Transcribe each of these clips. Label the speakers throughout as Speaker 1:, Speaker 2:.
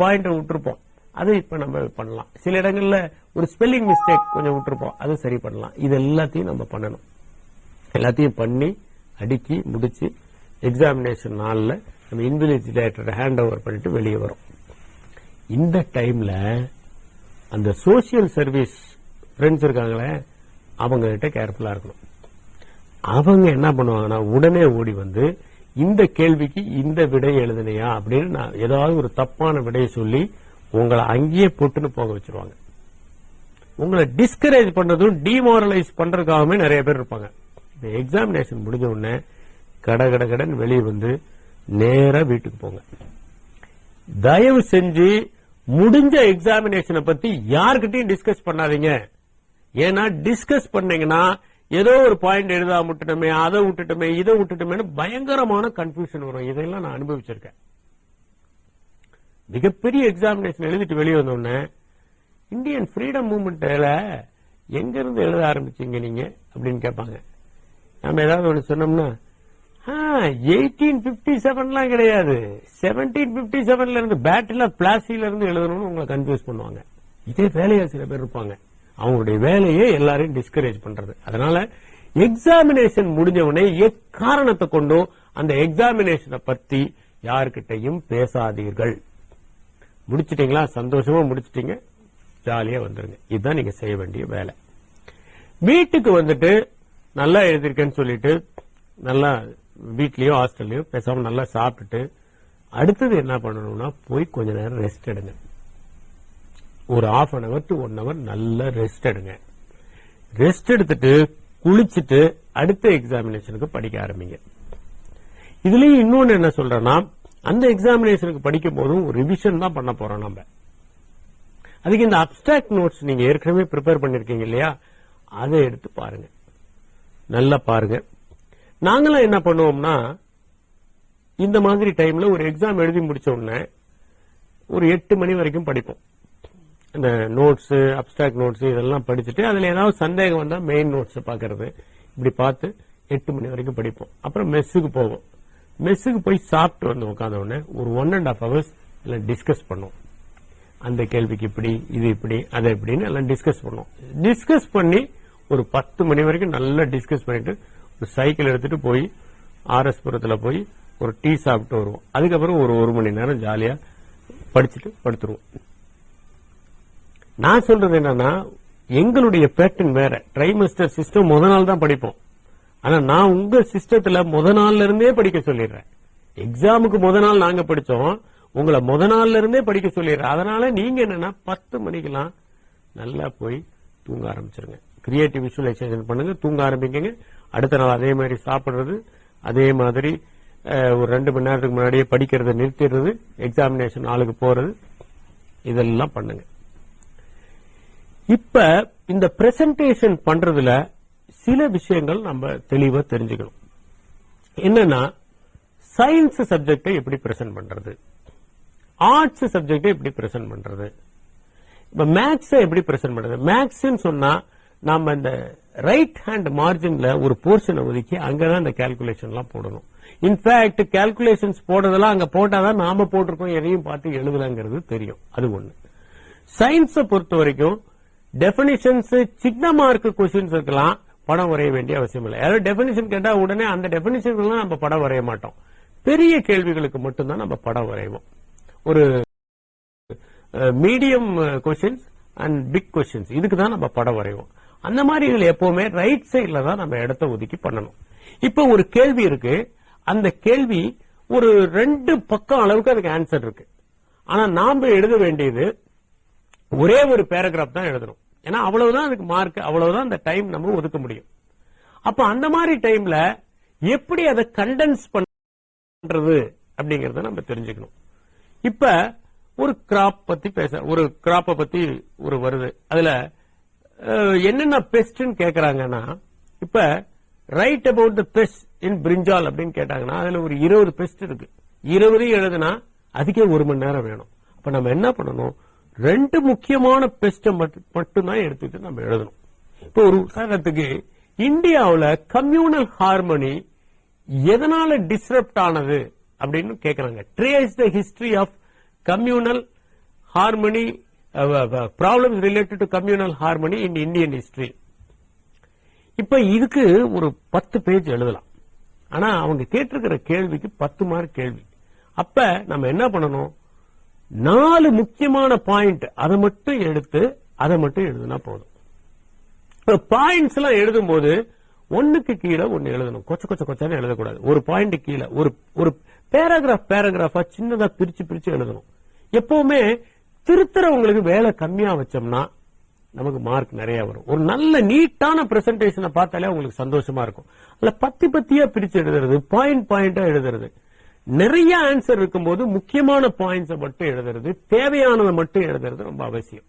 Speaker 1: Point விட்டுருப்போம், அது இப்ப நம்ம பண்ணலாம். சில இடங்கள்ல ஒரு ஸ்பெல்லிங் மிஸ்டேக் கொஞ்சம் விட்டுருப்போம், அது சரி பண்ணலாம். இது எல்லாத்தையும் நம்ம பண்ணணும். எல்லாத்தையும் பண்ணி அடுக்கி முடிச்சு எக்ஸாமினேஷன் நாள்ல நம்ம இன்விஜிலேட்டர் ஹேண்ட் ஓவர் பண்ணிட்டு வெளியே வரும். இந்த டைம்ல அந்த சோசியல் சர்வீஸ் ஃப்ரெண்ட்ஸ் இருக்காங்களே, அவங்க கிட்ட கேர்ஃபுல்லா இருக்கணும். அவங்க என்ன பண்ணுவாங்கன்னா உடனே ஓடி வந்து இந்த கேள்விக்கு இந்த விடை எழுதுனையா அப்படின்னு நான் ஏதாவது ஒரு தப்பான விடையை சொல்லி உங்களை அங்கேயே போட்டுன்னு போக வச்சிருவாங்க. உங்களை டிஸ்கரேஜ் பண்றதும் டிமோரலைஸ் பண்றதுக்காகவே நிறைய பேர் இருப்பாங்க. இந்த எக்ஸாமினேஷன் முடிஞ்ச உடனே கடன் வெளியே வந்து நேரா வீட்டுக்கு போங்க. தயவு செஞ்சு முடிஞ்ச எக்ஸாமினேஷனை பத்தி யார்கிட்டையும் டிஸ்கஸ் பண்ணாதீங்க. ஏன்னா டிஸ்கஸ் பண்ணீங்கன்னா ஏதோ ஒரு பாயிண்ட் எழுதாம விட்டுட்டோமே, அதை விட்டுட்டோமே, இதை விட்டுட்டோமே பயங்கரமான கன்ஃபியூஷன் வரும். இதெல்லாம் நான் அனுபவிச்சிருக்கேன். மிகப்பெரிய எக்ஸாமினேஷன் எழுதிட்டு வெளியே வந்தோடனே இந்தியன் ஃப்ரீடம் மூவ்மெண்ட்ல எங்க இருந்து எழுத ஆரம்பிச்சீங்க நீங்க அப்படின்னு கேட்பாங்க. நம்ம ஏதாவது ஒண்ணு சொன்னோம்னா 1857 கிடையாது, 1757 இருந்து பேட்டில் ஆஃப் பிளாசில இருந்து எழுதணும்னு உங்களை கன்ஃபியூஸ் பண்ணுவாங்க. இதே வேலையா சில பேர் இருப்பாங்க. அவங்களுடைய வேலையே எல்லாரையும் டிஸ்கரேஜ் பண்றது. அதனால எக்ஸாமினேஷன் முடிஞ்சவனே எக்காரணத்தை கொண்டும் அந்த எக்ஸாமினேஷனை பத்தி யாருக்கிட்டையும் பேசாதீர்கள். முடிச்சிட்டீங்களா, சந்தோஷமா முடிச்சிட்டீங்க, ஜாலியா வந்துருங்க. இதுதான் நீங்க செய்ய வேண்டிய வேலை. வீட்டுக்கு வந்துட்டு நல்லா எழுதிருக்கேன்னு சொல்லிட்டு நல்லா வீட்லயோ ஹாஸ்டல்லயோ பேசாம நல்லா சாப்பிட்டுட்டு அடுத்தது என்ன பண்ணணும்னா போய் கொஞ்ச நேரம் ரெஸ்ட் எடுங்க. ஒரு ½ an hour to 1 hour நல்ல ரெஸ்ட் எடுங்க. ரெஸ்ட் எடுத்துட்டு குளிச்சுட்டு அடுத்த எக்ஸாமினேஷனுக்கு படிக்க ஆரம்பிங்க. இதுலயும் இன்னொன்னு என்ன சொல்றேன்னா, அந்த எக்ஸாமினேஷனுக்கு படிக்கும் போதும் ஒரு ரிவிஷன் தான் பண்ண போறோம் நம்ம. அதுக்கு இந்த அப்ஸ்ட்ராக்ட் நோட்ஸ் நீங்க ஏற்கனவே ப்ரிப்பேர் பண்ணிருக்கீங்க இல்லையா, அதை எடுத்து பாருங்க, நல்லா பாருங்க. நாங்களாம் என்ன பண்ணுவோம்னா இந்த மாதிரி டைம்ல ஒரு எக்ஸாம் எழுதி முடிச்ச உடனே ஒரு 8 மணி வரைக்கும் படிப்போம். இந்த நோட்ஸ், அப்ஸ்ட்ராக்ட் நோட்ஸ் இதெல்லாம் படிச்சுட்டு அதுல ஏதாவது சந்தேகம் வந்தா மெயின் நோட்ஸ் பாக்குறது, இப்படி பார்த்து 8 மணி வரைக்கும் படிப்போம். அப்புறம் மெஸ்ஸுக்கு போவோம். மெஸ்ஸுக்கு போய் சாப்பிட்டு வந்து உட்கார்ந்த உடனே ஒரு 1.5 hours எல்லாம் டிஸ்கஸ் பண்ணுவோம். அந்த கேள்விக்கு இப்படி, இது இப்படி, அதை இப்படின்னு எல்லாம் டிஸ்கஸ் பண்ணுவோம். டிஸ்கஸ் பண்ணி ஒரு 10 மணி வரைக்கும் நல்லா டிஸ்கஸ் பண்ணிட்டு ஒரு சைக்கிள் எடுத்துட்டு போய் RS புரத்துல போய் ஒரு டீ சாப்பிட்டு வருவோம். அதுக்கப்புறம் ஒரு 1 மணி நேரம் ஜாலியா படிச்சுட்டு படுத்துருவோம். நான் சொல்றது என்னன்னா, எங்களுடைய பேட்டர்ன் வேற. ட்ரைமஸ்டர் சிஸ்டம் முத நாள் தான் படிப்போம். ஆனா நான் உங்க சிஸ்டத்துல முத நாள்ல இருந்தே படிக்க சொல்லிடுறேன். எக்ஸாமுக்கு முத நாள் நாங்க படிச்சோம், உங்களை முத நாள்ல இருந்தே படிக்க சொல்லிடுறேன். அதனால நீங்க என்னன்னா 10 மணிக்கெல்லாம் நல்லா போய் தூங்க ஆரம்பிச்சிருங்க. கிரியேட்டிவ் விஷுவலைசேஷன் பண்ணுங்க, தூங்க ஆரம்பிக்கங்க. அடுத்த நாள் அதே மாதிரி சாப்பிடுறது, அதே மாதிரி ஒரு 2 மணி நேரத்துக்கு முன்னாடியே படிக்கிறத நிறுத்திடுறது, எக்ஸாமினேஷன் ஆளுக்கு போறது, இதெல்லாம் பண்ணுங்க. இப்ப இந்த பிரசன்டேஷன் பண்றதுல சில விஷயங்கள் நம்ம தெளிவா தெரிஞ்சுக்கணும். என்னன்னா, சயின்ஸ் சப்ஜெக்டை எப்படி பிரசன்ட் பண்றது, ஆர்ட்ஸ் சப்ஜெக்டை எப்படி பிரசன்ட் பண்றது, இப்ப மேக்ஸ் எப்படி பிரசன்ட் பண்றது. மேக்ஸ் சொன்னா நாம இந்த ரைட் ஹேண்ட் மார்ஜின்ல ஒரு போர்ஷனை ஒதுக்கி அங்கதான் இந்த கால்குலேஷன் எல்லாம் போடணும். இன்ஃபேக்ட் கால்குலேஷன்ஸ் போடுறதெல்லாம் அங்க போட்டாதான் நாம போட்டிருக்கோம், எதையும் பார்த்து எழுதலங்கிறது தெரியும். அது ஒண்ணு. சயின்ஸை பொறுத்த வரைக்கும் டெபினிஷன்ஸ், சின்ன மார்க் கொஸ்டின்ஸ் இருக்கலாம், படம் வரைய வேண்டிய அவசியம் இல்லை. யாராவது டெபினிஷன் கேட்டா உடனே அந்த டெபினிஷன் நம்ம படம் வரைய மாட்டோம். பெரிய கேள்விகளுக்கு மட்டும்தான் நம்ம படம் வரைவோம். ஒரு medium questions and big questions இதுக்கு தான் நம்ம படம் வரைவோம். அந்த மாதிரி இதுல எப்பவுமே ரைட் சைட்ல தான் நம்ம இடத்தை ஒதுக்கி பண்ணணும். இப்ப ஒரு கேள்வி இருக்கு, அந்த கேள்வி ஒரு 2 பக்கம் அளவுக்கு அதுக்கு ஆன்சர் இருக்கு. ஆனா நாம எழுத வேண்டியது ஒரே ஒரு பேராகிராஃப் தான் எழுதணும். ஏன்னா அவ்வளவுதான் அதுக்கு மார்க், அவ்வளவுதான் அந்த டைம் நம்ம ஒதுக்க முடியும். அப்ப அந்த மாதிரி டைம்ல எப்படி அதை கண்டென்ஸ் பண்றது அப்படிங்கறத நம்ம தெரிஞ்சுக்கணும். இப்ப ஒரு கிராப் பத்தி ஒரு கிராப்ப பத்தி ஒரு வருது, அதுல என்னென்ன பெஸ்ட்னு கேக்குறாங்கன்னா, இப்ப right about the best in பிரிஞ்சால் அப்படின்னு கேட்டாங்கன்னா அதுல ஒரு 20 பெஸ்ட் இருக்கு. 20 எழுதுனா அதுக்கே 1 மணி நேரம் வேணும். அப்ப நம்ம என்ன பண்ணணும், 2 முக்கியமான பெஸ்ட மட்டும்தான் எடுத்துட்டு நம்ம எழுதணும். இப்ப ஒரு உதாரணத்துக்கு இந்தியாவுல கம்யூனல் ஹார்மனி எதனால டிஸ்ரப்ட் ஆனது அப்படின்னு கேக்குறாங்க. Trace the history of communal harmony, problems related to communal harmony in Indian history. இப்ப இதுக்கு ஒரு 10 பேஜ் எழுதலாம். ஆனா அவங்க கேட்டிருக்கிற கேள்விக்கு 10 மார்க் கேள்வி. அப்ப நம்ம என்ன பண்ணணும், 4 முக்கியமான பாயிண்ட் அதை மட்டும் எடுத்து அதை மட்டும் எழுதுனா போதும். பாயிண்ட்ஸ் எல்லாம் எழுதும் போது ஒண்ணுக்கு கீழே ஒன்னு எழுதணும், கொச்சன்னு எழுதக்கூடாது. ஒரு பாயிண்ட் கீழே ஒரு பேராகிராஃபா சின்னதா பிரிச்சு எழுதணும். எப்பவுமே திருத்தறவங்களுக்கு வேலை கம்மியா வச்சோம்னா நமக்கு மார்க் நிறைய வரும். ஒரு நல்ல நீட்டான பிரசன்டேஷனை பார்த்தாலே உங்களுக்கு சந்தோஷமா இருக்கும். அதுல பத்தியா பிரிச்சு எழுதுறது, பாயிண்டா எழுதுறது, நிறைய ஆன்சர் இருக்கும்போது முக்கியமான பாயிண்ட்ஸை மட்டும் எழுதுறது, தேவையானதை மட்டும் எழுதுறது ரொம்ப அவசியம்.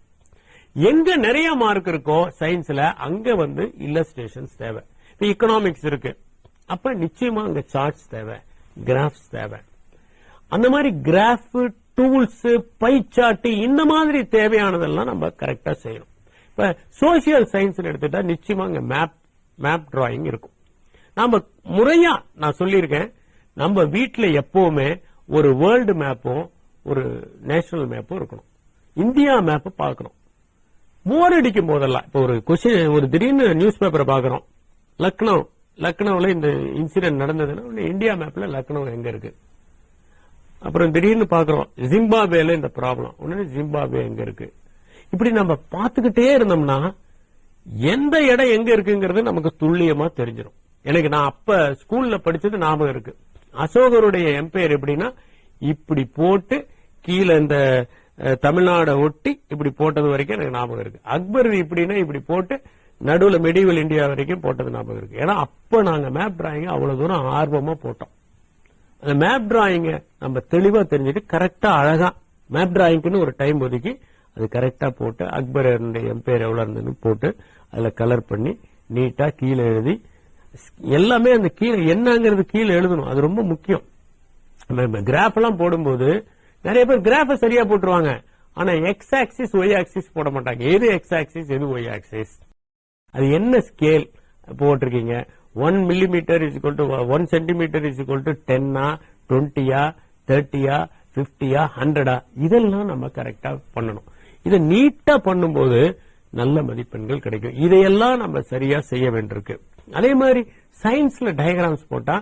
Speaker 1: எங்க நிறைய மார்க் இருக்கோ சயின்ஸ்ல அங்க இல்லஸ்ட்ரேஷன்ஸ் தேவை. இப்ப எக்கனாமிக்ஸ் இருக்கு, அப்ப நிச்சயமா அங்க சார்ட்ஸ் தேவை, கிராஃப்ஸ் தேவை. அந்த மாதிரி கிராஃப், டூல்ஸ், பை சார்ட் இந்த மாதிரி தேவையானதெல்லாம் நம்ம கரெக்டா செய்யணும். இப்ப சோசியல் சயின்ஸ் எடுத்துட்டா நிச்சயமா அங்க மேப் டிராயிங் இருக்கும். நாம முறையா நான் சொல்லியிருக்கேன், நம்ம வீட்டுல எப்பவுமே ஒரு வேர்ல்டு மேப்பும் ஒரு நேஷனல் மேப்பும் இருக்கணும். இந்தியா மேப் பார்க்கணும். போர் அடிக்கும் போதெல்லாம் இப்ப ஒரு திடீர்னு நியூஸ் பேப்பரை பாக்குறோம், லக்னோல இந்த இன்சிடென்ட் நடந்ததுன்னா இந்தியா மேப்ல லக்னோ எங்க இருக்கு. அப்புறம் திடீர்னு பாக்குறோம் ஜிம்பாப்வேல இந்த ப்ராப்ளம், உடனே ஜிம்பாப்வே எங்க இருக்கு. இப்படி நம்ம பார்த்துக்கிட்டே இருந்தோம்னா எந்த இடம் எங்க இருக்குங்கிறது நமக்கு துல்லியமா தெரிஞ்சிடும். எனக்கு நான் அப்ப ஸ்கூல்ல படிச்சது ஞாபகம் இருக்கு. அசோகருடைய எம்பையர் எப்படின்னா இப்படி போட்டு கீழே இந்த தமிழ்நாடை ஒட்டி இப்படி போட்டது வரைக்கும் எனக்கு ஞாபகம் இருக்கு. அக்பர் இப்படின்னா இப்படி போட்டு நடுவுல மெடிவல் இந்தியா வரைக்கும் போட்டது ஞாபகம் இருக்கு. ஏன்னா அப்ப நாங்க மேப் டிராயிங் அவ்வளவு தூரம் ஆர்வமா போட்டோம். அந்த மேப் டிராயிங்க நம்ம தெளிவா தெரிஞ்சுட்டு கரெக்டா அழகா மேப் டிராயிங்க்குன்னு ஒரு டைம் ஒதுக்கி அது கரெக்டா போட்டு அக்பர் எம்பையர் எவ்வளவு இருந்ததுன்னு போட்டு அதுல கலர் பண்ணி நீட்டா கீழே எழுதி எல்லாமே அந்த கீழே என்னங்கிறது கீழே எழுதணும். அது ரொம்ப முக்கியம். கிராஃப் எல்லாம் போடும்போது நிறைய பேர் கிராஃப சரியா போட்டுருவாங்க, ஆனா எக்ஸ் ஆக்சிஸ் ஒய் ஆக்சிஸ் போட மாட்டாங்க. எது எக்ஸ் ஆக்சிஸ் எது ஒய் ஆக்சிஸ், அது என்ன ஸ்கேல் போட்டிருக்கீங்க, 1 millimetre is equal to 1 centimetre is equal to 10 20 30 50 100 இதெல்லாம் நம்ம கரெக்டா பண்ணணும். இதை நீட்டா பண்ணும்போது நல்ல மதிப்பெண்கள் கிடைக்கும். இதையெல்லாம் நம்ம சரியா செய்ய வேண்டியிருக்கு. அதே மாதிரி சயின்ஸ்ல டயகிராம்ஸ் போட்டா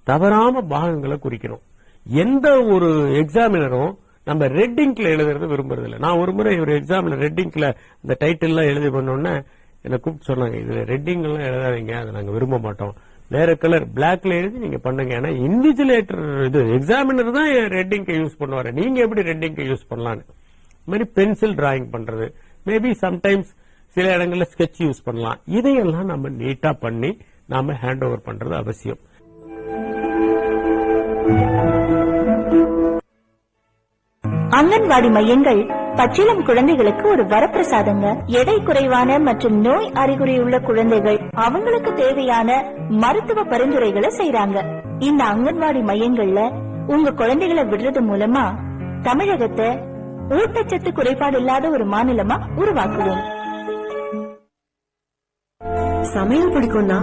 Speaker 1: தவறாம பாகங்களை குறிக்கணும். எந்த ஒரு எக்ஸாமினரும் நம்ம ரெட் இங்க்ல எழுதுறது விரும்புறது இல்லை. நான் ஒரு முறை ஒரு எக்ஸாம்ல ரெட் இங்க்ல இந்த டைட்டில் எல்லாம் எழுதி பண்ணோன்னே என்ன கூப்பிட்டு சொன்னாங்க, இதுல ரெட் இங்க் எல்லாம் எழுதாதீங்க, அதை நாங்க விரும்ப மாட்டோம், வேற கலர் பிளாக்ல எழுதி நீங்க பண்ணுங்க. ஏன்னா இன்விஜிலேட்டர் இது எக்ஸாமினர் தான் ரெட் இங்கை யூஸ் பண்ணுவாரு, நீங்க எப்படி ரெட் இங்கை யூஸ் பண்ணலான்னு. இந்த மாதிரி பென்சில் டிராயிங் பண்றது, மேபி சம்டைம்ஸ் சில இடங்கள்ல ஸ்கெட்ச் யூஸ் பண்ணலாம். இதையெல்லாம் நம்ம நீட்டா பண்ணி நாம ஹேண்ட் ஓவர் பண்றது அவசியம்.
Speaker 2: அங்கன்வாடி மையங்கள் பச்சிளம் குழந்தைகளுக்கு ஒரு வரப்பிரசாதங்க. எடை குறைவான மற்றும் நோய் அறிகுறி உள்ள குழந்தைகள் அவங்களுக்கு தேவையான மருத்துவ பரிந்துரைகளை செய்யறாங்க. இந்த அங்கன்வாடி மையங்கள்ல உங்க குழந்தைகளை விடுறது மூலமா தமிழகத்தை ஊட்டச்சத்து குறைபாடு இல்லாத ஒரு மாநிலமா உருவாக்குவோம்.
Speaker 3: சமையல் பிடிக்கும்னா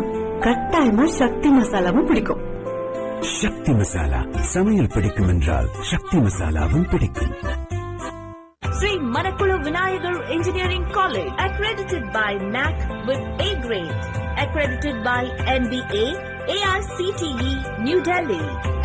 Speaker 3: கட்டாயமா சக்தி மசாலாவும் பிடிக்கும்.
Speaker 4: சக்தி மசாலா சமையல் பிடிக்கும் என்றால் சக்தி மசாலாவும் பிடிக்கும்.
Speaker 5: Sri Manakulu Vinayagar Engineering College, accredited by NAC with A grade, accredited by NBA, AICTE, New Delhi,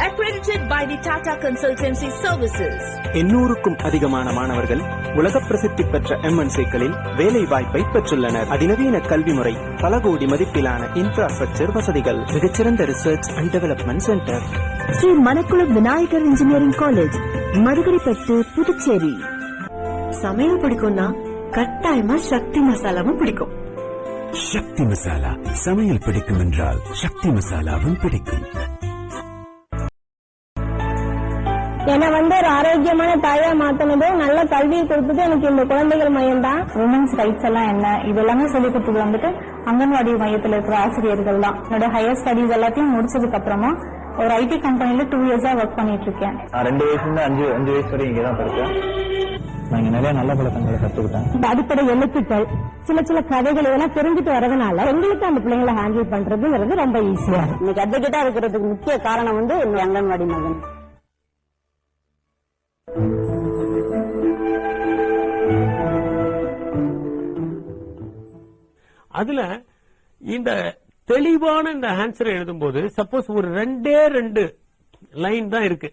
Speaker 5: accredited by the Tata Consultancy Services.
Speaker 6: 800க்கும் அதிகமான மாணவர்கள் உலக பிரசித்தி பெற்ற MNC-களில் வேலை வாய்ப்பை பெற்றுள்ளனர். அதிநவீன கல்வி முறை, பல கோடி மதிப்பிலான இன்ஃப்ராஸ்ட்ரக்சர் வசதிகள், மிகச்சிறந்த research and development centre.
Speaker 2: Sri Manakula Vinayagar engineering college, Madukarippattu, Puducherry.
Speaker 3: சமையல் பிடிக்கும்னா கட்டாயமா சக்தி மசாலாவும் பிடிக்கும்.
Speaker 4: சக்தி மசாலா சமையல் பிடிக்கும் என்றால் சக்தி மசாலாவும் பிடிக்கும்.
Speaker 7: என்னை ஒரு ஆரோக்கியமான தாயா மாத்தினது, நல்ல கல்வியை கொடுத்தது எனக்கு இந்த குழந்தைகள் மையம் தான். உமன்ஸ் ரைட்ஸ் எல்லாம் என்ன இதெல்லாமே சொல்லி கொடுத்தது அங்கன்வாடி மையத்தில் இருக்கிற ஆசிரியர்கள் தான். என்னோட ஹையர் ஸ்டடிஸ் எல்லாத்தையும் முடிச்சதுக்கு அப்புறமா ஒரு ஐடி கம்பெனில 2 இயர்ஸா ஒர்க் பண்ணிட்டு இருக்கேன். 2 வயசுல 5 வயசு வரை இங்கதான் படிச்சேன். நான் இங்க நிறைய நல்ல பழக்கங்களை கத்துக்கிட்டேன். இந்த அடிப்படை எழுத்துக்கள், சில கதைகள் இதெல்லாம் தெரிஞ்சுட்டு வரதுனால எங்களுக்கு அந்த பிள்ளைங்களை ஹேண்டில் பண்றதுங்கிறது ரொம்ப ஈஸியா இருக்கு. இன்னைக்கு அட்வொகேட்டா இருக்கிறதுக்கு முக்கிய காரணம் என்னோட அங்கன்வாடி மகன்.
Speaker 1: அதுல இந்த தெளிவான இந்த ஆன்சரை எழுதும்போது சப்போஸ் ஒரு 2 லைன் தான் இருக்கு,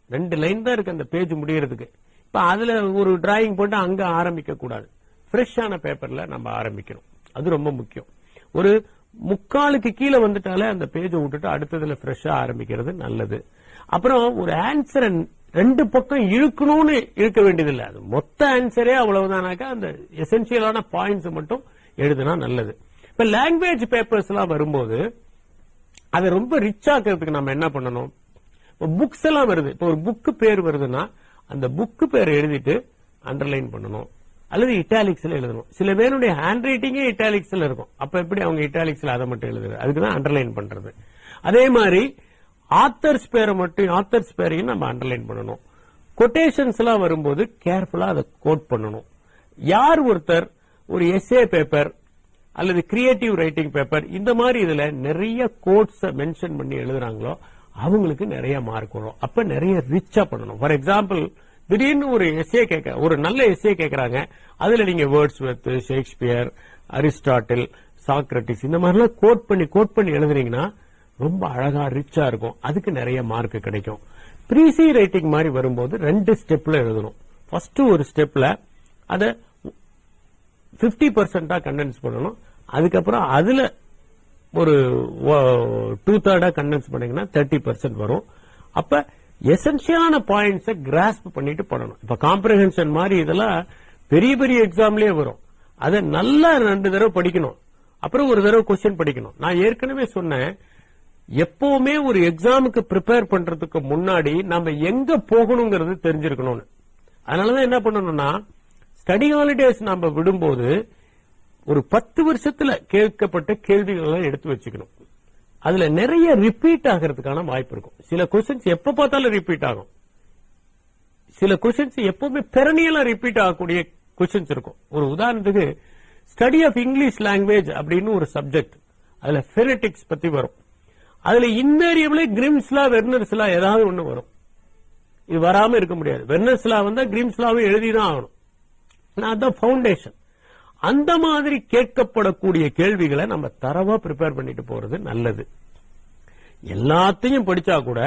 Speaker 1: 2 லைன் தான் இருக்கு அந்த பேஜ் முடியறதுக்கு. இப்ப அதுல ஒரு டிராயிங் போட்டு அங்க ஆரம்பிக்க கூடாது, ஃப்ரெஷ்ஷான பேப்பர்ல நம்ம ஆரம்பிக்கணும். அது ரொம்ப முக்கியம். ஒரு 3/4க்கு கீழே வந்துட்டாலே அந்த பேஜை விட்டுட்டு அடுத்ததுல ஃப்ரெஷ்ஷா ஆரம்பிக்கிறது நல்லது. அப்புறம் ஒரு ஆன்சரை 2 பக்கம் இழுக்கணும்னு இழுக்க வேண்டியதில்லை, அது மொத்த ஆன்சரே அவ்வளவுதானாக்கா அந்த எசென்சியலான பாயிண்ட்ஸ் மட்டும் எழுதுனா நல்லது. இப்ப லாங்குவேஜ் பேப்பர்ஸ் எல்லாம் வரும்போது அதை ரொம்ப ரிச் ஆக்கிறதுக்கு நம்ம என்ன பண்ணணும், புக்ஸ் எல்லாம் வருது, இப்ப ஒரு புக்கு பேர் வருதுன்னா அந்த புக்கு பேர் எழுதிட்டு அண்டர்லைன் பண்ணணும் அல்லது இட்டாலிக்ஸ்ல எழுதணும். சில பேருடைய ஹேண்ட் ரைட்டிங்கே இட்டாலிக்ஸ்ல இருக்கும், அப்ப எப்படி அவங்க இட்டாலிக்ஸ்ல அதை மட்டும் எழுதுறது, அதுக்குதான் அண்டர்லைன் பண்றது. அதே மாதிரி ஆத்தர்ஸ் பேரையும் நம்ம அண்டர்லைன் பண்ணணும். கொட்டேஷன்ஸ் எல்லாம் வரும்போது கேர்ஃபுல்லா அதை கோட் பண்ணணும். யார் ஒருத்தர் ஒரு எஸ்ஏ பேப்பர் அல்லது கிரியேட்டிவ் ரைட்டிங் பேப்பர் இந்த மாதிரி இதுல நிறைய கோட்ஸ் மென்ஷன் பண்ணி எழுதுறாங்களோ அவங்களுக்கு நிறைய மார்க் வரும். அப்ப நிறைய ரிச்சா பண்ணணும். ஃபார் எக்ஸாம்பிள், திடீர்னு ஒரு எஸ்ஏ ஒரு நல்ல எஸ்ஏ கேட்கறாங்க, அதுல நீங்க வேர்ட்ஸ்வொர்த், ஷேக்ஸ்பியர், அரிஸ்டாட்டில், சாக்ரட்டிஸ் இந்த மாதிரிலாம் கோட் பண்ணி எழுதுறீங்கன்னா ரொம்ப அழகா ரிச்சா இருக்கும், அதுக்கு நிறைய மார்க் கிடைக்கும். ப்ரீசி ரைட்டிங் மாதிரி வரும்போது 2 ஸ்டெப்ல எழுதணும். ஃபர்ஸ்ட் ஒரு ஸ்டெப்ல அதை 50% கண்டென்ஸ் பண்ணணும், அதுக்கப்புறம் அதுல ஒரு 2/3 கண்டென்ஸ் பண்ணீங்கன்னா 30% வரும். அப்ப எசென்சியலான பாயிண்ட்ஸை கிராஸ்ப் பண்ணிட்டு பண்ணணும். இப்ப காம்ப்ரிஹென்ஷன் மாதிரி இதெல்லாம் பெரிய பெரிய எக்ஸாம்லயே வரும், அதை நல்லா 2 தடவை படிக்கணும், அப்புறம் ஒரு தடவை கொஸ்டின் படிக்கணும். நான் ஏற்கனவே சொன்னேன், எப்பவுமே ஒரு எக்ஸாமுக்கு ப்ரிப்பேர் பண்றதுக்கு முன்னாடி நம்ம எங்க போகணுங்கிறது தெரிஞ்சிருக்கணும்னு. அதனாலதான் என்ன பண்ணணும்னா, ஸ்டடி ஹாலிடேஸ் நம்ம விடும்போது ஒரு 10 வருஷத்துல கேட்கப்பட்ட கேள்விகளை எடுத்து வச்சுக்கணும். அதுல நிறைய ரிப்பீட் ஆகிறதுக்கான வாய்ப்பு இருக்கும். சில கொஸ்டின்ஸ் எப்ப பார்த்தாலும் ரிப்பீட் ஆகும், சில கொஸ்டின்ஸ் எப்பவுமே பெரனியலா ரிப்பீட் ஆகக்கூடிய கொஸ்டின்ஸ் இருக்கும். ஒரு உதாரணத்துக்கு ஸ்டடி ஆஃப் இங்கிலீஷ் லாங்குவேஜ் அப்படின்னு ஒரு சப்ஜெக்ட், அதுல ஃபெனடிக்ஸ் பத்தி வரும். அதுல இன்வேரியபிளே கிரிம்ஸ்லா வெர்னர்ஸ்லா ஏதாவது ஒண்ணு வரும், இது வராம இருக்க முடியாது. வெர்னர்ஸ்லா வந்தா கிரிம்ஸ்லாவும் எழுதிதான் ஆகணும், அதான் பவுண்டேஷன். அந்த மாதிரி கேட்கப்படக்கூடிய கேள்விகளை நம்ம தரவா ப்ரிப்பேர் பண்ணிட்டு போறது நல்லது. எல்லாத்தையும் படிச்சா கூட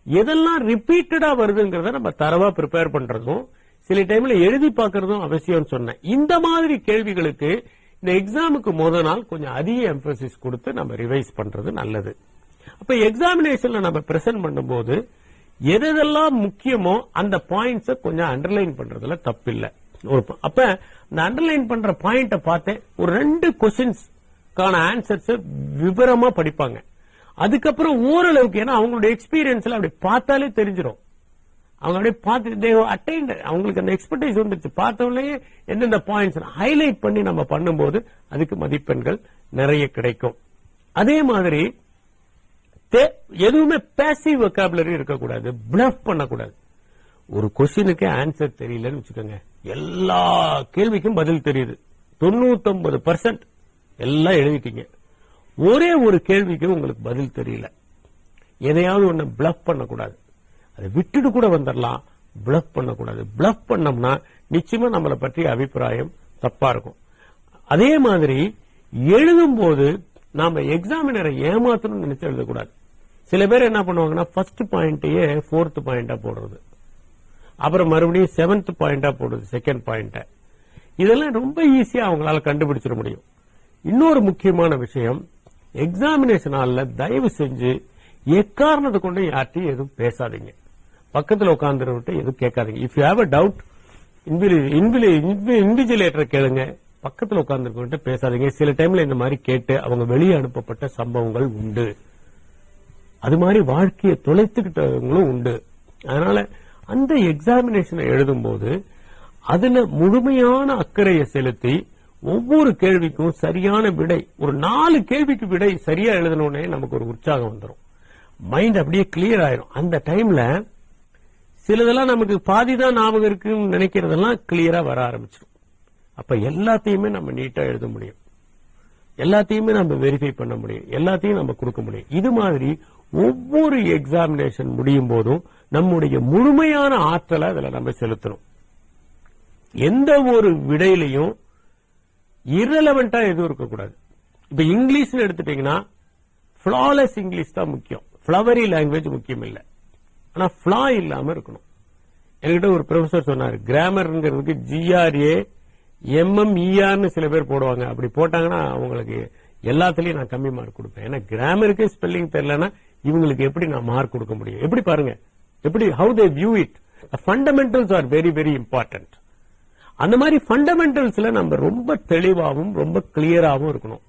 Speaker 1: எதெல்லாம் ரிப்பீட்டடா வருதுங்கிறத நம்ம தரவா ப்ரிப்பேர் பண்றதும் சில டைம்ல எழுதி பார்க்கறதும் அவசியம் சொன்னேன். இந்த மாதிரி கேள்விகளுக்கு இந்த எக்ஸாமுக்கு முதல் நாள் கொஞ்சம் அதிக எம்பசிஸ் கொடுத்து நம்ம ரிவைஸ் பண்றது நல்லது. அப்ப எக்ஸாமினேஷன்ல நம்ம பிரசன்ட் பண்ணும்போது எதெல்லாம் முக்கியமோ அந்த பாயிண்ட்ஸை கொஞ்சம் அண்டர்லைன் பண்றதுல தப்பில்லை. அப்ப இந்த அண்டர்லைன் பண்ற பாயிண்ட பார்த்தேன், ஒரு 2 கொஸ்டின்ஸ்க்கான ஆன்சர்ஸ் விவரமா படிப்பாங்க. அதுக்கப்புறம் ஓரளவுக்கு, ஏன்னா அவங்களுடைய எக்ஸ்பீரியன்ஸ்ல அப்படி பார்த்தாலே தெரிஞ்சிடும், அவங்க அப்படியே பார்த்து அவங்களுக்கு அந்த எக்ஸ்பர்டைஸ் வந்துருச்சு, பார்த்தவங்களே எந்தெந்த பாயிண்ட்ஸ் ஹைலைட் பண்ணி நம்ம பண்ணும்போது அதுக்கு மதிப்பெண்கள் நிறைய கிடைக்கும். அதே மாதிரி எதுவுமே பேசிவ் வொக்காபுலரி இருக்கக்கூடாது, பிளஃப் பண்ணக்கூடாது. ஒரு கொஸ்டினுக்கு ஆன்சர் தெரியலன்னு வச்சுக்கோங்க, எல்லா கேள்விக்கும் பதில் தெரியுது, 99% எல்லாம் எழுதிட்டீங்க, ஒரே ஒரு கேள்விக்கு உங்களுக்கு பதில் தெரியல, எதையாவது ஒண்ணு பிளஃப் பண்ணக்கூடாது, அதை விட்டுட்டு கூட வந்துடலாம், பிளஃப் பண்ணக்கூடாது. பிளஃப் பண்ணோம்னா நிச்சயமா நம்மளை பற்றிய அபிப்பிராயம் தப்பா இருக்கும். அதே மாதிரி எழுதும் போது நாம எக்ஸாமினரை ஏமாத்தணும்னு நினைச்சு எழுதக்கூடாது. சில பேர் என்ன பண்ணுவாங்கன்னா, ஃபர்ஸ்ட் பாயிண்டையே 4th பாயிண்டா போடுறது, அப்புறம் மறுபடியும் 7th பாயிண்டா போடுறது, செகண்ட் பாயிண்ட. இதெல்லாம் ரொம்ப ஈஸியா அவங்களால கண்டுபிடிச்சிட முடியும். இன்னொரு முக்கியமான விஷயம், எக்ஸாமினேஷன் ஹால்ல தயவு செஞ்சு எக்காரணத்தை கொண்டு யார்ட்டையும் எதுவும் பேசாதீங்க, பக்கத்தில் உட்கார்ந்து எதுவும் கேட்காதீங்க. If you have a doubt இன்விஜிலேட்டரை கேளுங்க, பக்கத்தில் உட்கார்ந்து பேசாதீங்க. சில டைம்ல இந்த மாதிரி கேட்டு அவங்க வெளியே அனுப்பப்பட்ட சம்பவங்கள் உண்டு, அது மாதிரி வாழ்க்கையை தொலைத்துக்கிட்டவங்களும் உண்டு. அதனால அந்த எக்ஸாமினேஷனை எழுதும் போது அதுல முழுமையான அக்கறையை செலுத்தி ஒவ்வொரு கேள்விக்கும் சரியான விடை, ஒரு 4 கேள்விக்கு விடை சரியா எழுதணும்னே நமக்கு ஒரு உற்சாகம் வந்துடும், மைண்ட் அப்படியே கிளியர் ஆயிரும். அந்த டைம்ல சிலதெல்லாம் நமக்கு பாதிதான் ஞாபகம் இருக்குன்னு நினைக்கிறதெல்லாம் கிளியரா வர ஆரம்பிச்சிடும். அப்ப எல்லாத்தையுமே நம்ம நீட்டா எழுத முடியும், எல்லாத்தையுமே நம்ம வெரிஃபை பண்ண முடியும், எல்லாத்தையும் நம்ம கொடுக்க முடியும். இது மாதிரி ஒவ்வொரு எக்ஸாமினேஷன் முடியும் போதும் நம்முடைய முழுமையான ஆற்றலை அதுல நம்ம செலுத்தணும். எந்த ஒரு விடையிலையும் இரலவெண்டா எதுவும் இருக்கக்கூடாது. இப்ப இங்கிலீஷ்னு எடுத்துட்டீங்கன்னா ஃபிளாலெஸ் இங்கிலீஷ் தான் முக்கியம், ஃபிளவரி லாங்குவேஜ் முக்கியம் இல்ல. ஆனா ஃபிளா இல்லாம இருக்கணும். என்கிட்ட ஒரு ப்ரொஃபசர் சொன்னாரு, கிராமர்ங்கிறதுக்கு GRA MMERன்னு சில பேர் போடுவாங்க. அப்படி போட்டாங்கன்னா அவங்களுக்கு எல்லாத்துலயும் நான் கம்மி மார்க் கொடுப்பேன். ஏன்னா கிராமருக்கு ஸ்பெல்லிங் தெரியலன்னா இவங்களுக்கு எப்படி நான் மார்க் கொடுக்க முடியும்? எப்படி பாருங்க, எப்படி how they view it. The fundamentals are very very important. அந்த மாதிரி ஃபண்டமெண்டல்ஸ்ல நம்ம ரொம்ப தெளிவாகவும் ரொம்ப கிளியராகவும் இருக்கணும்.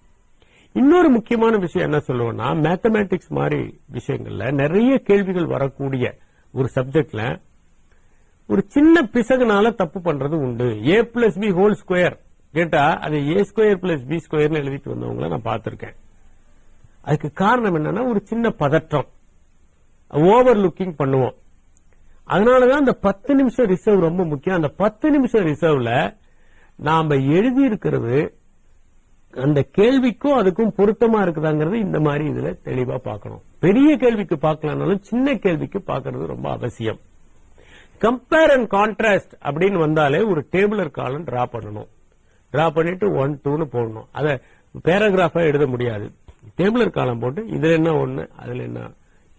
Speaker 1: இன்னொரு முக்கியமான விஷயம் என்ன சொல்லுவோம்னா, மேத்தமேட்டிக்ஸ் மாதிரி விஷயங்கள்ல நிறைய கேள்விகள் வரக்கூடிய ஒரு சப்ஜெக்ட்ல ஒரு சின்ன பிசகுனால தப்பு பண்றது உண்டு. A+B² கேட்டா அது A²+B² எழுதிட்டு வந்தவங்கள நான் பார்த்திருக்கேன். அதுக்கு காரணம் என்னன்னா ஒரு சின்ன பதற்றம், ஓவர் லுக்கிங் பண்ணுவோம். அதனாலதான் அந்த 10 நிமிஷம் ரிசர்வ் ரொம்ப முக்கியம். அந்த 10 நிமிஷம் ரிசர்வ்ல நாம எழுதி இருக்கிறது அந்த கேள்விக்கும் அதுக்கும் பொருத்தமா இருக்குதாங்கிறது இந்த மாதிரி இதுல தெளிவா பார்க்கணும். பெரிய கேள்விக்கு பார்க்கலனாலும் சின்ன கேள்விக்கு பார்க்கறது ரொம்ப அவசியம். கம்பேர் அண்ட் கான்ட்ராஸ்ட் அப்படின்னு வந்தாலே ஒரு டேபிளர் காலம் டிரா பண்ணணும். டிரா பண்ணிட்டு 1 2ன்னு போடணும். அதை பேராகிராஃபா எழுத முடியாது. டேபிளர் காலம் போட்டு இதுல என்ன ஒண்ணு, அதுல என்ன,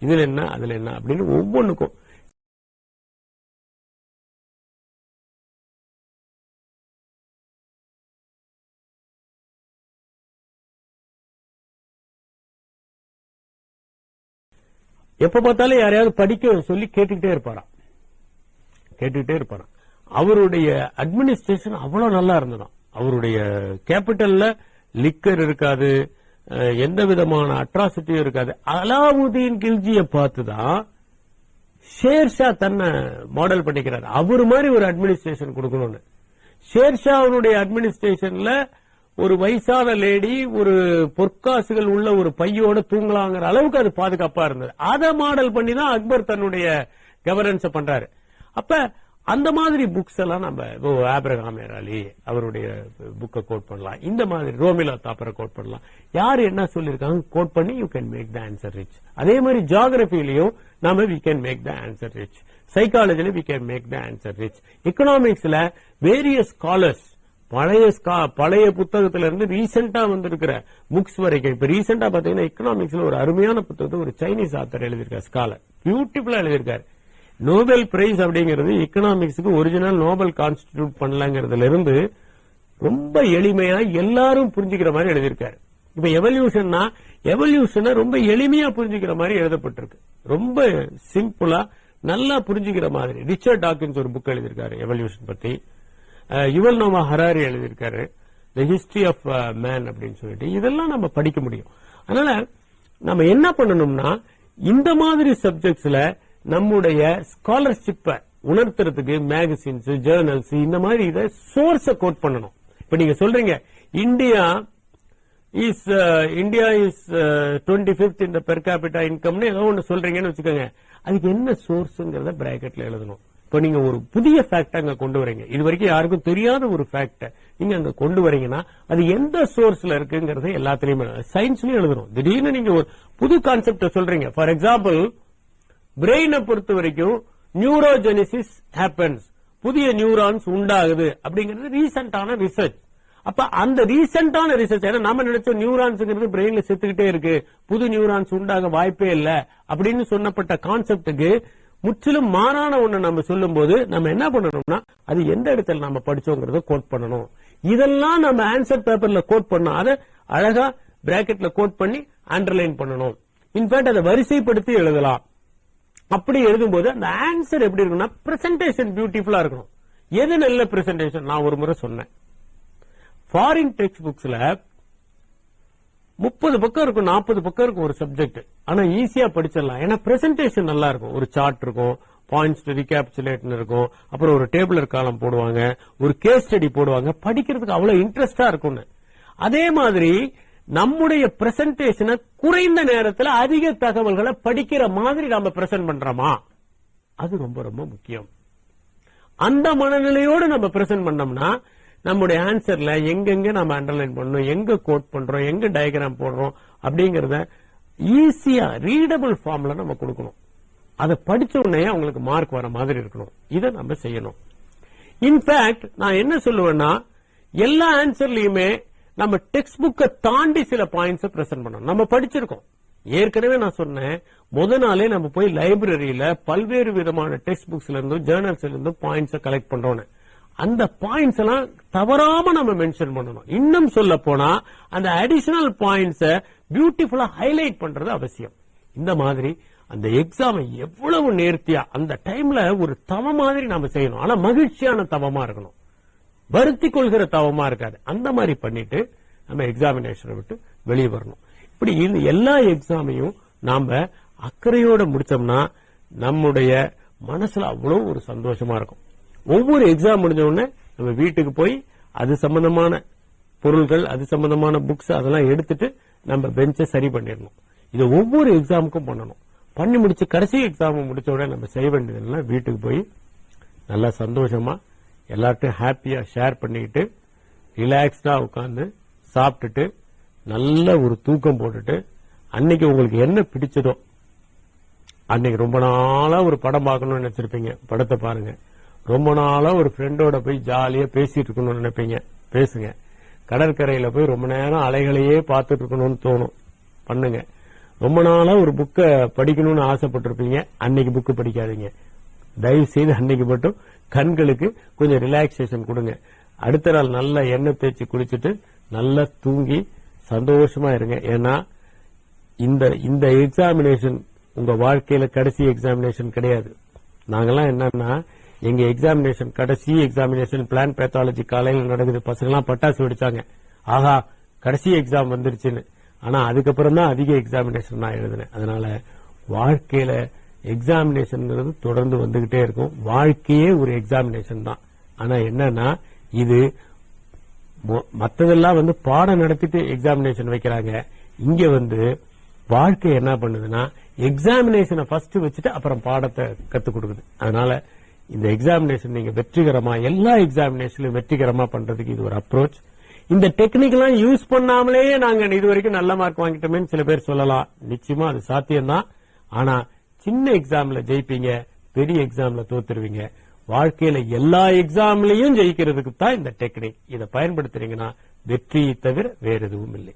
Speaker 1: இதுல என்ன, அதுல என்ன அப்படின்னு ஒவ்வொன்றுக்கும் எப்ப பார்த்தாலும் யாரையாவது படிக்க சொல்லி கேட்டுக்கிட்டே இருப்பாராம். அவருடைய அட்மினிஸ்ட்ரேஷன் அவ்வளவு நல்லா இருந்ததாம். அவருடைய கேபிட்டல்ல லிக்கர் இருக்காது, எந்த விதமான அட்ராசிட்டியும் இருக்காது. அலாவுதீன் கில்ஜியை பார்த்துதான் ஷேர்ஷா தன்னை மாடல் பண்ணிக்கிறார். அவரு மாதிரி ஒரு அட்மினிஸ்ட்ரேஷன் கொடுக்கணும்னு. ஷேர்ஷாவுடைய அட்மினிஸ்ட்ரேஷன்ல ஒரு வயசான லேடி ஒரு பொற்காசுகள் உள்ள ஒரு பையோட தூங்கலாங்கிற அளவுக்கு அது பாதுகாப்பா இருந்தது. அதை மாடல் பண்ணி தான் அக்பர் தன்னுடைய கவர்னன்ஸ் பண்றாரு. அப்ப அந்த மாதிரி புக்ஸ் எல்லாம் நம்ம ஆபிரகாம் ஏராலி அவருடைய புக்கை கோட் பண்ணலாம். இந்த மாதிரி ரோமிலா தாப்பரை கோட் பண்ணலாம். யாரு என்ன சொல்லிருக்காங்க கோட் பண்ணி you can make the answer rich. அதே மாதிரி ஜியோகிராபிலையும் நாம we can make the answer rich. சைக்காலஜில we can make the answer rich. எக்கனாமிக்ஸ்ல வேரியஸ் ஸ்காலர்ஸ் பழைய புத்தகத்துல இருந்து ரீசெண்டா வந்திருக்கிற புக்ஸ் வரைக்கும். இப்ப ரீசெண்டா பாத்தீங்கன்னா எக்கனாமிக்ஸ்ல ஒரு அருமையான புத்தகத்தை ஒரு சைனீஸ் ஆத்தர் எழுதியிருக்காரு, ஸ்காலர், பியூட்டிஃபுல்லா எழுதியிருக்காரு. நோபல் பிரைஸ் அப்படிங்கிறது எக்கனாமிக்ஸுக்கு ஒரிஜினல் நோபல் கான்ஸ்டிடியூட் பண்ணலங்கிறதுல இருந்து ரொம்ப எளிமையா எல்லாரும் புரிஞ்சுக்கிற மாதிரி எழுதியிருக்காரு. இப்ப எவல்யூஷனை ரொம்ப எளிமையா புரிஞ்சுக்கிற மாதிரி எழுதப்பட்டிருக்கு. ரொம்ப சிம்பிளா நல்லா புரிஞ்சுக்கிற மாதிரி. ரிச்சர்ட் டாக்கின்ஸ் ஒரு புக் எழுதியிருக்காரு எவல்யூஷன் பத்தி. யுவல் நோவா ஹராரி எழுதியிருக்காரு தி ஹிஸ்டரி ஆஃப் மேன் அப்படின்னு சொல்லிட்டு. இதெல்லாம் நம்ம படிக்க முடியும். அதனால நம்ம என்ன பண்ணணும்னா இந்த மாதிரி சப்ஜெக்ட்ஸ்ல நம்முடைய ஸ்காலர்ஷிப்பை உணர்த்துறதுக்கு மேகசின்ஸ், ஜேர்னல்ஸ், இந்த மாதிரி இதை சோர்ஸ கோட் பண்ணணும். இப்ப நீங்க சொல்றீங்க India is 25th in the per capita income ஏதோ ஒன்று சொல்றீங்கன்னு வச்சுக்கோங்க. அதுக்கு என்ன சோர்ஸ்ங்கிறத பிராக்கெட்ல எழுதணும். இப்ப நீங்க ஒரு புதிய ஃபேக்ட் அங்க கொண்டு வரீங்க, இது வரைக்கும் யாருக்கும் தெரியாத ஒரு ஃபேக்ட நீங்க அங்க கொண்டு வரீங்கன்னா அது எந்த சோர்ஸ்ல இருக்குங்கிறத எல்லாத்திலையும் சயின்ஸ்லயும் எழுதணும். திடீர்னு நீங்க ஒரு புது கான்செப்ட சொல்றீங்க. ஃபார் எக்ஸாம்பிள் பிரெயினை பொறுத்த வரைக்கும் நியூரோஜெனிசிஸ் ஹேப்பன்ஸ், புதிய நியூரான்ஸ் உண்டாகுது அப்படிங்கிறது ரீசெண்டான ரிசர்ச். அப்ப அந்த ரீசெண்டான ரிசர்ச், ஏன்னா நாம நினைச்சோம் நியூரான்ஸ்ங்கிறது பிரெயின்ல செத்துக்கிட்டே இருக்கு, புது நியூரான்ஸ் உண்டாக வாய்ப்பே இல்ல அப்படின்னு சொன்னப்பட்ட கான்செப்டுக்கு முற்றிலும் மாறான ஒண்ணு நம்ம சொல்லும் போது நம்ம என்ன பண்ணணும்னா அது எந்த இடத்துல நம்ம படிச்சோங்கிறத கோட் பண்ணணும். இதெல்லாம் நம்ம ஆன்சர் பேப்பர்ல கோட் பண்ணணும். அதை அழகா பிராக்கெட்ல கோட் பண்ணி அண்டர்லைன் பண்ணணும். இன்ஃபேக்ட் அதை வரிசைப்படுத்தி எழுதலாம். அப்படி எழுதும் போது அந்த ஆன்சர் எப்படி இருக்குன்னா பிரசன்டேஷன் பியூட்டிஃபுல்லா இருக்கணும். எது நல்ல பிரசன்டேஷன்? நான் ஒரு முறை சொன்னேன், ஃபாரின் டெக்ஸ்ட் புக்ஸ்ல 30 பக்கம் இருக்கும், 40 பக்கம் இருக்கும் ஒரு சப்ஜெக்ட். ஆனா ஈஸியா படிச்சிடலாம். ஏன்னா பிரசன்டேஷன் நல்லா இருக்கும். ஒரு சார்ட் இருக்கும், பாயிண்ட்ஸ் ரீகேப்சுலேட் இருக்கும், அப்புறம் ஒரு டேபிளர் காலம் போடுவாங்க, ஒரு கேஸ் ஸ்டடி போடுவாங்க. படிக்கிறதுக்கு அவ்வளவு இன்ட்ரெஸ்டா இருக்கும்னு. அதே மாதிரி நம்முடைய பிரசன்டேஷனை குறைந்த நேரத்தில் அதிக தகவல்களை படிக்கிற மாதிரி நாம பிரசன்ட் பண்றோமா, அது ரொம்ப ரொம்ப முக்கியம். அந்த மனநிலையோடு நம்ம பிரசன்ட் பண்ணோம்னா நம்முடைய ஆன்சர்ல எங்கெங்க நம்ம அண்டர்லைன் பண்ணணும், எங்க கோட் பண்றோம், எங்க டயக்ராம் போடுறோம் அப்படிங்கறத ஈஸியா ரீடபிள் ஃபார்ம்ல நம்ம கொடுக்கணும். அதை படிச்ச உடனே அவங்களுக்கு மார்க் வர மாதிரி இருக்கணும். இதை நம்ம செய்யணும். இன்ஃபேக்ட் நான் என்ன சொல்லுவேன்னா எல்லா ஆன்சர்லயுமே நம்ம டெக்ஸ்ட் புக்கை தாண்டி சில பாயிண்ட்ஸ் பிரசன்ட் பண்ணணும். நம்ம படிச்சிருக்கோம், ஏற்கனவே நான் சொன்னேன், முத நாளே நம்ம போய் லைப்ரரியில பல்வேறு விதமான டெக்ஸ்ட் புக்ஸ்ல இருந்தும் ஜேர்னல்ஸ்ல இருந்தும் பாயிண்ட்ஸ் கலெக்ட் பண்றோம். அந்த பாயிண்ட்ஸ் எல்லாம் தவறாம நம்ம மென்ஷன் பண்ணணும். இன்னும் சொல்ல போனா அந்த அடிஷனல் பாயிண்ட்ஸ பியூட்டிஃபுல்லா ஹைலைட் பண்றது அவசியம். இந்த மாதிரி அந்த எக்ஸாமை எவ்வளவு நேர்த்தியா அந்த டைம்ல ஒரு தவம் மாதிரி நாம செய்யணும். ஆனா மகிழ்ச்சியான தவமா இருக்கணும், வருத்தி கொள்கிற தவமா இருக்காது. அந்த மாதிரி பண்ணிட்டு நம்ம எக்ஸாமினேஷனை விட்டு வெளியே வரணும். இப்படி எல்லா எக்ஸாமையும் நாம அக்கறையோட முடிச்சோம்னா நம்முடைய மனசுல அவ்வளவு ஒரு சந்தோஷமா இருக்கும். ஒவ்வொரு எக்ஸாம் முடிஞ்ச உடனே நம்ம வீட்டுக்கு போய் அது சம்பந்தமான பொருள்கள், அது சம்பந்தமான புக்ஸ் அதெல்லாம் எடுத்துட்டு நம்ம பெஞ்சை சரி பண்ணிடணும். இதை ஒவ்வொரு எக்ஸாமுக்கும் பண்ணணும். பண்ணி முடிச்சு கடைசி எக்ஸாம் முடிச்ச உடனே நம்ம செய்ய வேண்டியதெல்லாம் வீட்டுக்கு போய் நல்லா சந்தோஷமா எல்லார்ட்டையும் ஹாப்பியா ஷேர் பண்ணிக்கிட்டு ரிலாக்ஸ்டா உட்கார்ந்து சாப்பிட்டுட்டு நல்ல ஒரு தூக்கம் போட்டுட்டு அன்னைக்கு உங்களுக்கு என்ன பிடிச்சதோ, அன்னைக்கு ரொம்ப நாளா ஒரு படம் பார்க்கணும்னு நினைச்சிருப்பீங்க, படத்தை பாருங்க. ரொம்ப நாளா ஒரு ஃப்ரெண்டோட போய் ஜாலியா பேசிட்டு இருக்கணும்னு நினைப்பீங்க, பேசுங்க. கடற்கரையில போய் ரொம்ப நேரம் அலைகளையே பார்த்துட்டு இருக்கணும்னு தோணும், பண்ணுங்க. ரொம்ப நாளா ஒரு புக்கை படிக்கணும்னு ஆசைப்பட்டிருப்பீங்க, அன்னைக்கு புக்கு படிக்காதீங்க. தயவு செய்து அன்னைக்கு மட்டும் கண்களுக்கு கொஞ்சம் ரிலாக்ஸேஷன் கொடுங்க. அடுத்த நாள் நல்லா எண்ணெய் தேய்ச்சி குளிச்சுட்டு நல்லா தூங்கி சந்தோஷமா இருங்க. ஏன்னா இந்த எக்ஸாமினேஷன் உங்க வாழ்க்கையில கடைசி எக்ஸாமினேஷன் கிடையாது. நாங்கெல்லாம் என்னன்னா எங்க எக்ஸாமினேஷன் கடைசி எக்ஸாமினேஷன் பிளான் பேத்தாலஜி காலையில் நடக்குது, பசங்கெல்லாம் பட்டாசு வெடிச்சாங்க, ஆஹா கடைசி எக்ஸாம் வந்துருச்சுன்னு. ஆனா அதுக்கப்புறம் தான் அதிக எக்ஸாமினேஷன் நான் எழுதினேன். அதனால வாழ்க்கையில எக்ஸாமினேஷன் தொடர்ந்து வந்துகிட்டே இருக்கும். வாழ்க்கையே ஒரு எக்ஸாமினேஷன் தான். ஆனா என்னன்னா இது மத்ததெல்லாம் பாடம் நடத்திட்டு எக்ஸாமினேஷன் வைக்கிறாங்க. இங்க வாழ்க்கை என்ன பண்ணுதுன்னா எக்ஸாமினேஷனை ஃபர்ஸ்ட் வச்சுட்டு அப்புறம் பாடத்தை கத்துக் கொடுக்குது. அதனால இந்த எக்ஸாமினேஷன் நீங்க வெற்றிகரமா எல்லா எக்ஸாமினேஷன்லயும் வெற்றிகரமா பண்றதுக்கு இது ஒரு அப்ரோச். இந்த டெக்னிக் எல்லாம் யூஸ் பண்ணாமலே நாங்க இது வரைக்கும் நல்ல மார்க் வாங்கிட்டோமேன்னு சில பேர் சொல்லலாம். நிச்சயமா அது சாத்தியம்தான். ஆனா சின்ன எக்ஸாம்ல ஜெயிப்பீங்க, பெரிய எக்ஸாம்ல தோத்துருவீங்க. வாழ்க்கையில எல்லா எக்ஸாம்லயும் ஜெயிக்கிறதுக்கு தான் இந்த டெக்னிக். இதை பயன்படுத்துறீங்கன்னா வெற்றியை தவிர வேற எதுவும் இல்லை.